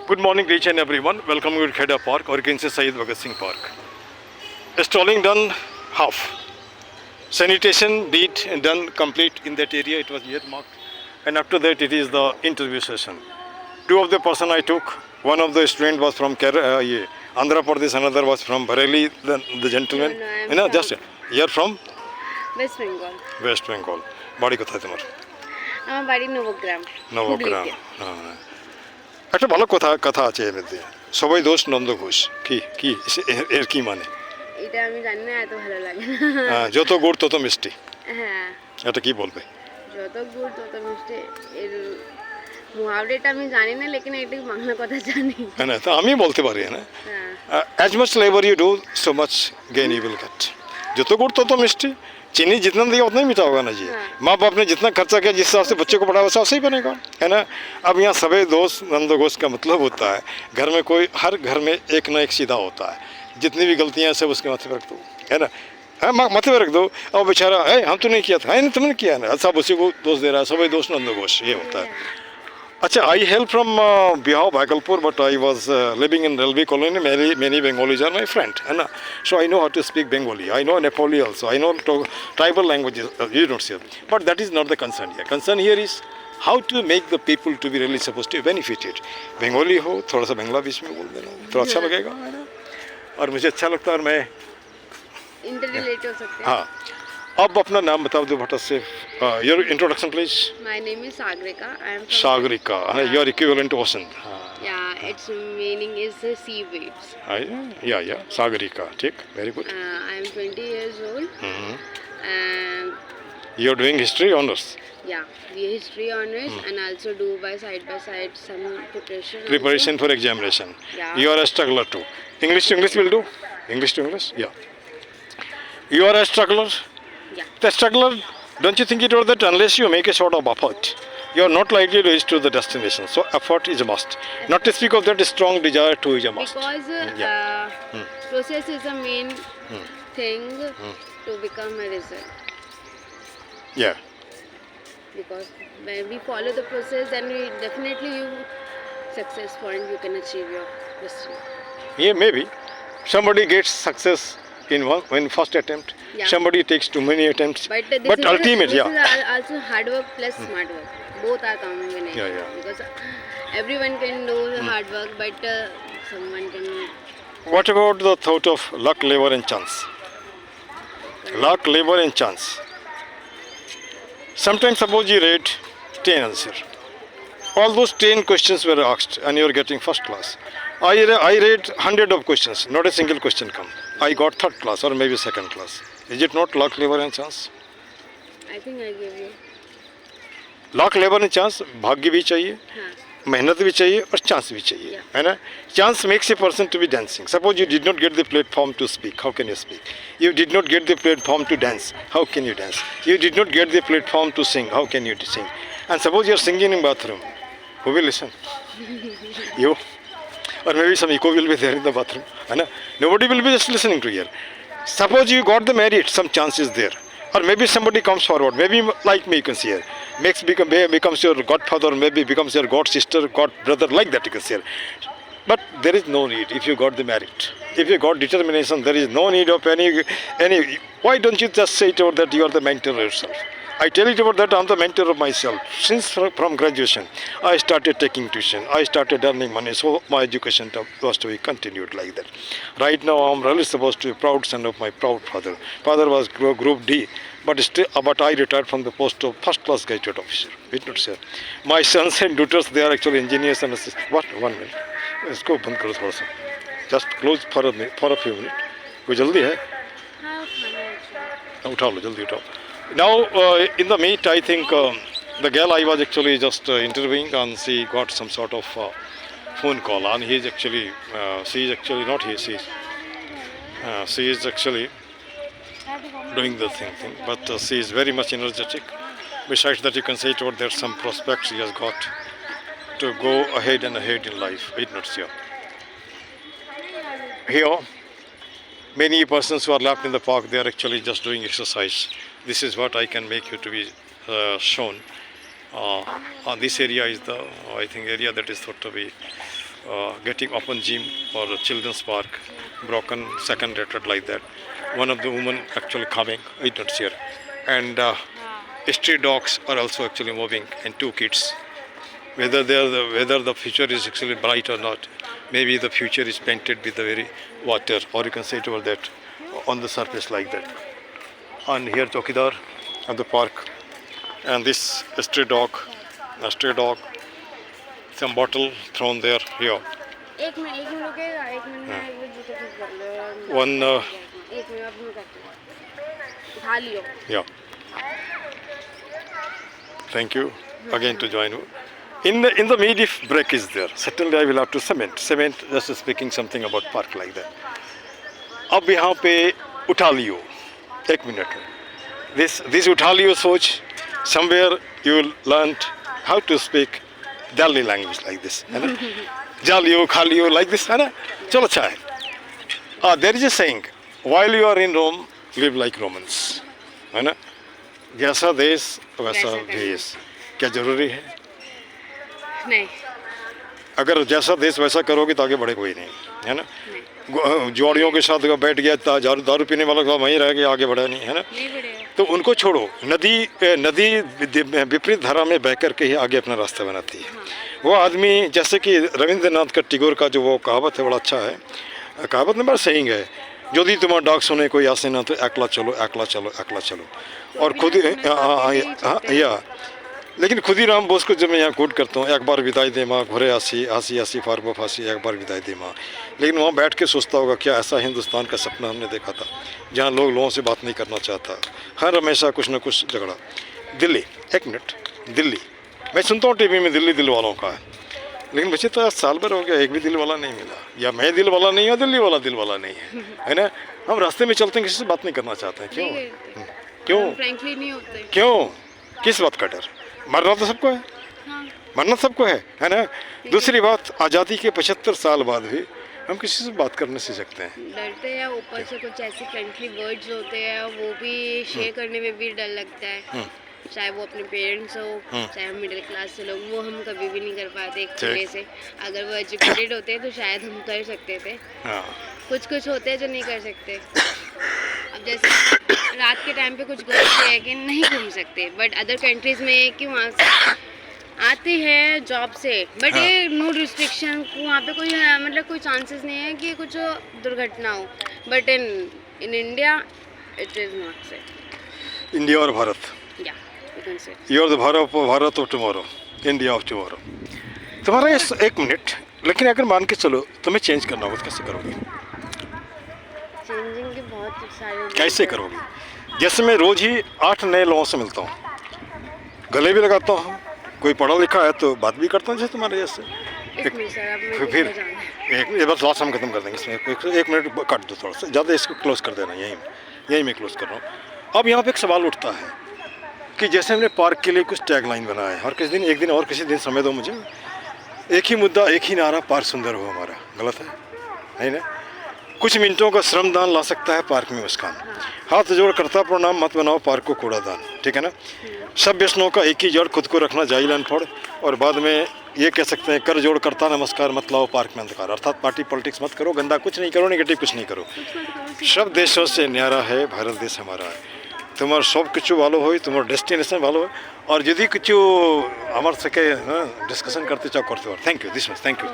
Good morning to each and everyone. Welcome to Kheda Park, or you can say Syed Bhagat Singh Park. Strolling done half. Sanitation did and done complete in that area. It was earmarked. And after that, it is the interview session. Two of the person I took, one of the student was from Andhra Pradesh, another was from Bareilly, the gentleman. No, I'm You know, from just you're from West Bengal. West Bengal. বাড়ি কোথায় তোমার? আমার বাড়ি নবগ্রাম। নবগ্রাম। হুগলিতে। হ্যাঁ। একটা ভালো কথা আছে এর মধ্যে, সবাই দোষ নন্দ ঘোষ। কি কি এর কি মানে? এটা আমি জানি না, এত ভালো লাগে না। যত গুড় তত মিষ্টি, হ্যাঁ, এটা কি বলবে? যত গুড় তত মিষ্টি, এর মুহাবরেটা আমি জানি না, লেকিন এটা বাংলা কথা জানি। হ্যাঁ না, তো আমি বলতে পারি না। হ্যাঁ, as much labor you do so much gain you will get। যত गुड़ तत मिष्टी। चीनी जितना दिया उतना ही मीठा होगा ना जी। माँ बाप ने जितना खर्चा किया, जिस हिसाब से बच्चे को पढ़ाया उस हिसाब से ही बनेगा, है ना। अब यहाँ सभी दोष नंद घोष का मतलब होता है, घर में कोई, हर घर में एक ना एक सीधा होता है। जितनी भी गलतियाँ हैं सब उसके माथे पर रख दो, है ना। हाँ, माथे पर रख दो। और बेचारा है, हम तो नहीं किया था, है ना, तुमने किया ना, सब उसी को दोष दे रहा है। सभी दोष नंद घोष, ये होता है। अच्छा, I hail from Bihar, Bhagalpur, but I was living in railway colony. Many Bengalis are my friend, है ना. So I know how to speak Bengali. I know Nepali also. I know tribal languages. You don't see, but that is not the concern here. Concern here is how to make the people to be really supposed to be benefited. Bengali हो, थोड़ा सा बंगला बीच में बोल देना, तो अच्छा लगेगा, है ना. और मुझे अच्छा लगता है, और मैं इंटर रिलेट हो सकते हैं। हाँ, अब अपना नाम बता दो भट्ट से। Your introduction please. My name is Sagarika. I am Sagarika, your equivalent to ocean. Yeah, its meaning is sea waves. Yeah, Sagarika, ठीक, very good। I am 20 years old. And You are doing history honors। yeah, we are history honors and also do by side some preparation. Preparation for examination। Yeah. You are a struggler too। English to English will do। English to English, yeah। You are a struggler। Yeah. The struggler, don't you think it was that unless you make a sort of effort, you are not likely to reach to the destination. So effort is a must. Not to speak of that, strong desire to is a must। Because process is the main thing to become a result. Yeah। Because when we follow the process, then we definitely you success point you can achieve your destiny. Yeah, maybe somebody gets success in first attempt. Yeah. Somebody takes too many attempts. But ultimate, this yeah। is also hard work plus smart work. Both are combination. Yeah. Because everyone can do hard work, but someone can. What about the thought of luck, labor, and chance? Luck, labor, and chance. Sometimes suppose you read 10 answers. All those 10 questions were asked and you are getting first class. I read 100 of questions, not a single question come. I got third class or maybe second class. Is it not luck, labor, and chance? I think I gave you. Lock, labour and chance, भाग्य भी चाहिए, हाँ. मेहनत भी चाहिए और chance भी चाहिए, है ना। Chance makes a person to be dancing. Suppose you did not get the platform to speak, how can you speak? You did not get the platform to dance, how can you dance? You did not get the platform to sing, how can you sing? And suppose you are singing in bathroom, who will listen? You, or maybe some echo will be there in the bathroom, है ना। Nobody will be just listening to you. Suppose you got the merit, some chance is there, or maybe somebody comes forward, maybe like me, you can see here, becomes your godfather, maybe becomes your god sister, god brother, like that you can see here. But there is no need if you got the merit. If you got determination, there is no need of any. Why don't you just say it over that you are the mentor yourself? I tell it about that I'm the mentor of myself. Since from graduation, I started taking tuition. I started earning money, so my education was to be continued like that. Right now, I'm really supposed to be proud son of my proud father. Father was Group D, but I retired from the post of first class graduate officer. Did not say. My sons and daughters, they are actually engineers and assistants. What? 1 minute. इसको बंद करो थोड़ा सा. Just close for a few minutes. कोई जल्दी है? हाँ, खाना उठा लो, जल्दी उठाओ. Now, in the meet, I think the girl I was actually just interviewing, and she got some sort of phone call, and he is actually, she is actually not he, she is actually doing the thing, but she is very much energetic. Besides that, you can say it, there's some prospects she has got to go ahead and ahead in life. It's not sure. Here, many persons who are left in the park, they are actually just doing exercise. This is what I can make you to be shown. On this area is the, I think, area that is thought to be getting open gym or a children's park, broken second rated like that. One of the women actually coming, I don't see her. And street dogs are also actually moving, and two kids. Whether whether the future is actually bright or not, maybe the future is painted with the very water, or you can say it over that on the surface like that. And here Chokidar at the park, and this stray dog, some bottle thrown there here. एक minute रुकेगा, एक minute में एक minute जूते ठीक कर लो। One एक minute अब मैं करती हूँ। उठा लियो। yeah. Thank you again to join you. In the mid if break is there, certainly I will have to cement just speaking something about park like that. अब यहाँ पे उठा लियो, एक मिनट में. This उठा लियो सोच, somewhere you will learn how to speak Delhi language like this, है ना? जा लियो, खा लियो like this, है ना? चलो अच्छा है. There is a saying, while you are in Rome, live like Romans, है ना? जैसा देश वैसा भेष. क्या जरूरी है? नहीं. अगर जैसा देश वैसा करोगे तो आगे बढ़े कोई नहीं, है ना? जोड़ियों के साथ बैठ गया, दारू पीने वाला का वहीं रह गया, आगे बढ़ा नहीं, है ना? तो उनको छोड़ो. नदी विपरीत धारा में बह करके ही आगे अपना रास्ता बनाती है. वो आदमी, जैसे कि रविंद्रनाथ का टैगोर का जो वो कहावत है, बड़ा अच्छा है. कहावत नंबर सेइंग है, यदि तुम्हारा डाक सुने कोई आसे ना तो एकला चलो, एकला चलो, एकला चलो. और खुद या लेकिन खुदीराम बोस को जब मैं यहाँ कोट करता हूँ, एक बार विदाई दे माँ, घुरे हंसी हंसी हंसी फार्बो फांसी, एक बार विदाई दे माँ. लेकिन वहाँ बैठ के सोचता होगा, क्या ऐसा हिंदुस्तान का सपना हमने देखा था जहाँ लोगों से बात नहीं करना चाहता, हर हमेशा कुछ ना कुछ झगड़ा. दिल्ली, एक मिनट, दिल्ली मैं सुनता हूँ टीवी में दिल्ली दिल वालों का है, लेकिन मुझे तो साल भर हो गया एक भी दिल वाला नहीं मिला. या मैं दिल वाला नहीं हूँ, दिल्ली वाला दिल वाला नहीं है, है ना? हम रास्ते में चलते हैं, किसी से बात नहीं करना चाहते हैं. क्यों फ्रैंकली नहीं होते. क्यों? किस बात का डर? मरना तो सबको है. हाँ. मरना सबको है ना? दूसरी बात, आज़ादी के 75 साल बाद भी हम किसी से बात करने से सकते हैं. डरते हैं. ऊपर से कुछ ऐसे फ्रेंडली वर्ड्स होते हैं, वो भी शेयर करने में भी डर लगता है. चाहे वो अपने पेरेंट्स हो, चाहे हम मिडिल क्लास से लोग, वो हम कभी भी नहीं कर पाते एक तरह से. अगर वो एजुकेटेड होते तो शायद हम कर सकते थे. कुछ होते हैं जो नहीं कर सकते. अब जैसे रात के टाइम पे कुछ गर्ल्स है कि नहीं घूम सकते, बट अदर कंट्रीज में कि वहाँ से आते हैं जॉब से, बट ये नो रिस्ट्रिक्शन, वहाँ पे कोई मतलब कोई चांसेस नहीं है कि कुछ दुर्घटना हो. But in India it is not safe. India और Bharat, you are the Bharat of tomorrow, India of tomorrow. तुम्हारा ये एक मिनट, लेकिन अगर मान के चलो तुम्हें चेंज करना हो तो कैसे करोगे? चेंजिंग के बहुत सारे कैसे करोगे? जैसे मैं रोज़ ही 8 नए लोगों से मिलता हूँ, गले भी लगाता हूँ, कोई पढ़ा लिखा है तो बात भी करता हूँ जैसे तुम्हारे जैसे. फिर एक बस लास्ट हम खत्म कर देंगे इसमें. एक मिनट काट दो थोड़ा सा, ज़्यादा इसको क्लोज कर देना. यहीं मैं क्लोज कर रहा हूँ. अब यहाँ पे एक सवाल उठता है कि जैसे हमने पार्क के लिए कुछ टैगलाइन बनाया है, और किसी दिन, एक दिन और किसी दिन समय दो मुझे. एक ही मुद्दा, एक ही नारा, पार्क सुंदर हो हमारा. गलत है, नहीं ना? कुछ मिनटों का श्रमदान ला सकता है पार्क में मुस्कान. हाथ जोड़ करता प्रणाम, मत बनाओ पार्क को कूड़ादान. ठीक है ना? सब व्यसनों का एक ही जड़, खुद को रखना जाहिल अनपढ़. और बाद में ये कह सकते हैं, कर जोड़ करता नमस्कार, मत लाओ पार्क में अंधकार. अर्थात पार्टी पॉलिटिक्स मत करो, गंदा कुछ नहीं करो, नेगेटिव कुछ नहीं करो. सब देशों से न्यारा है भारत देश हमारा है. तुम्हार सब किचु भालो हो, तुम्हार डेस्टिनेशन भालो हो, और यदि किचु हमारे सके डिस्कशन करते चाहो करते हो. Thank you this much. Thank you.